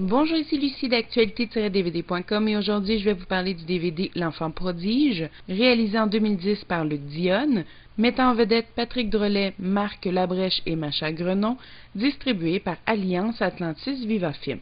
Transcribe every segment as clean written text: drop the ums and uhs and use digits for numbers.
Bonjour, ici Lucie d'actualité-dvd.com et aujourd'hui je vais vous parler du DVD L'Enfant prodige, réalisé en 2010 par Luc Dionne, mettant en vedette Patrick Drolet, Marc Labrèche et Macha Grenon, distribué par Alliance Atlantis Vivafilm.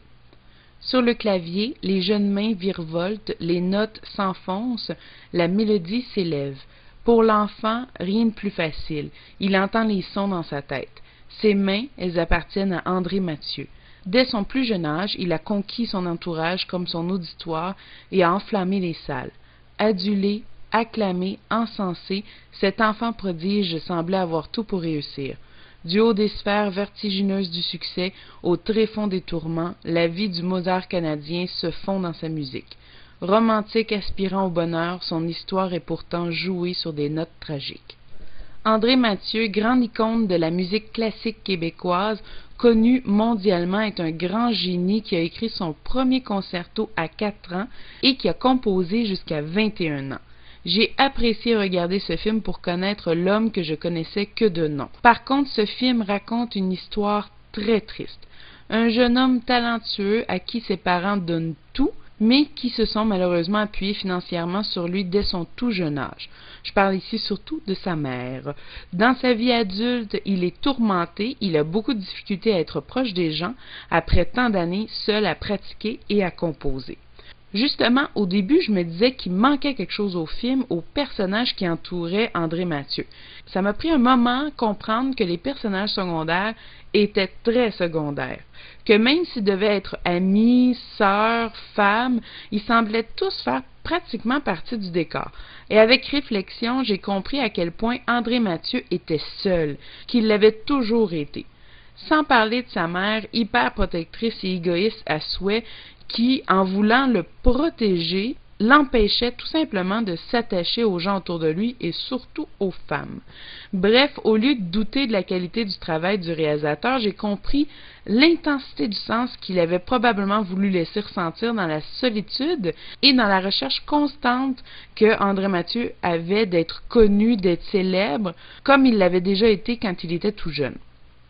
Sur le clavier, les jeunes mains virevoltent, les notes s'enfoncent, la mélodie s'élève. Pour l'enfant, rien de plus facile, il entend les sons dans sa tête. Ses mains, elles appartiennent à André Mathieu. Dès son plus jeune âge, il a conquis son entourage comme son auditoire et a enflammé les salles. Adulé, acclamé, encensé, cet enfant prodige semblait avoir tout pour réussir. Du haut des sphères vertigineuses du succès au tréfonds des tourments, la vie du Mozart canadien se fond dans sa musique. Romantique aspirant au bonheur, son histoire est pourtant jouée sur des notes tragiques. André Mathieu, grande icône de la musique classique québécoise, connu mondialement, est un grand génie qui a écrit son premier concerto à 4 ans et qui a composé jusqu'à 21 ans. J'ai apprécié regarder ce film pour connaître l'homme que je connaissais que de nom. Par contre, ce film raconte une histoire très triste. Un jeune homme talentueux à qui ses parents donnent tout, mais qui se sont malheureusement appuyés financièrement sur lui dès son tout jeune âge. Je parle ici surtout de sa mère. Dans sa vie adulte, il est tourmenté, il a beaucoup de difficultés à être proche des gens, après tant d'années seul à pratiquer et à composer. Justement, au début, je me disais qu'il manquait quelque chose au film, aux personnages qui entouraient André Mathieu. Ça m'a pris un moment à comprendre que les personnages secondaires étaient très secondaires, que même s'ils devaient être amis, sœurs, femmes, ils semblaient tous faire pratiquement partie du décor. Et avec réflexion, j'ai compris à quel point André Mathieu était seul, qu'il l'avait toujours été. Sans parler de sa mère, hyper protectrice et égoïste à souhait, qui, en voulant le protéger, l'empêchait tout simplement de s'attacher aux gens autour de lui et surtout aux femmes. Bref, au lieu de douter de la qualité du travail du réalisateur, j'ai compris l'intensité du sens qu'il avait probablement voulu laisser ressentir dans la solitude et dans la recherche constante que André Mathieu avait d'être connu, d'être célèbre, comme il l'avait déjà été quand il était tout jeune.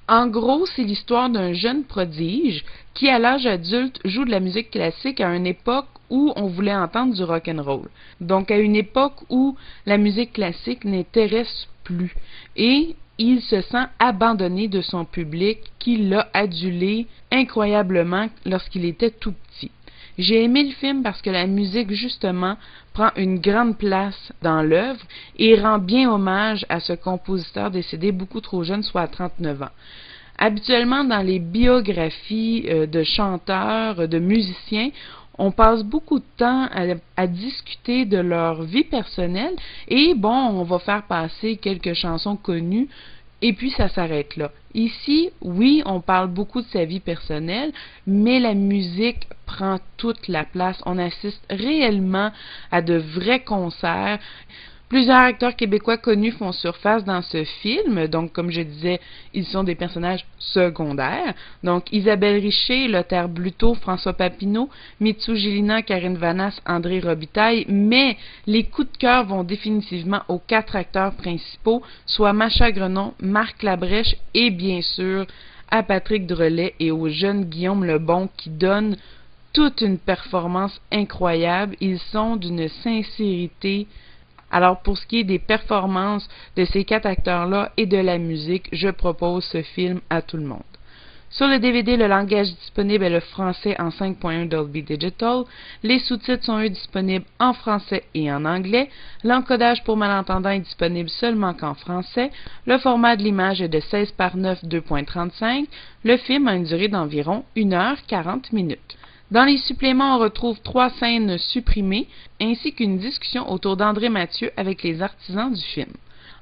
En gros, c'est l'histoire d'un jeune prodige qui, à l'âge adulte, joue de la musique classique à une époque où on voulait entendre du rock'n'roll. Donc, à une époque où la musique classique n'intéresse plus. Et il se sent abandonné de son public qui l'a adulé incroyablement lorsqu'il était tout petit. J'ai aimé le film parce que la musique, justement, prend une grande place dans l'œuvre et rend bien hommage à ce compositeur décédé beaucoup trop jeune, soit à 39 ans. Habituellement, dans les biographies de chanteurs, de musiciens, on passe beaucoup de temps à discuter de leur vie personnelle et bon, on va faire passer quelques chansons connues et puis ça s'arrête là. Ici, oui, on parle beaucoup de sa vie personnelle, mais la musique prend toute la place. On assiste réellement à de vrais concerts. Plusieurs acteurs québécois connus font surface dans ce film. Donc, comme je disais, ils sont des personnages secondaires. Donc, Isabelle Richer, Lothar Bluteau, François Papineau, Mitsou Gélina, Karine Vanasse, André Robitaille. Mais les coups de cœur vont définitivement aux 4 acteurs principaux, soit Macha Grenon, Marc Labrèche et bien sûr à Patrick Drolet et au jeune Guillaume Lebon qui donne toute une performance incroyable. Ils sont d'une sincérité. Alors, pour ce qui est des performances de ces 4 acteurs-là et de la musique, je propose ce film à tout le monde. Sur le DVD, le langage disponible est le français en 5.1 Dolby Digital. Les sous-titres sont eux disponibles en français et en anglais. L'encodage pour malentendants est disponible seulement qu'en français. Le format de l'image est de 16 par 9 2.35. Le film a une durée d'environ 1h40. Dans les suppléments, on retrouve 3 scènes supprimées, ainsi qu'une discussion autour d'André Mathieu avec les artisans du film.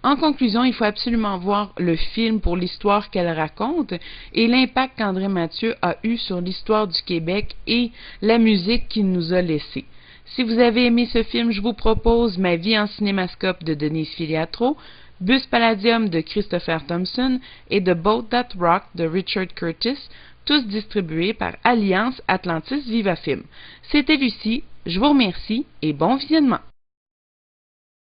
En conclusion, il faut absolument voir le film pour l'histoire qu'elle raconte et l'impact qu'André Mathieu a eu sur l'histoire du Québec et la musique qu'il nous a laissée. Si vous avez aimé ce film, je vous propose Ma vie en cinémascope de Denise Filiatro, Bus Palladium de Christopher Thompson et The Boat That Rock de Richard Curtis, tous distribués par Alliance Atlantis Vivafilm. C'était Lucie, je vous remercie et bon visionnement.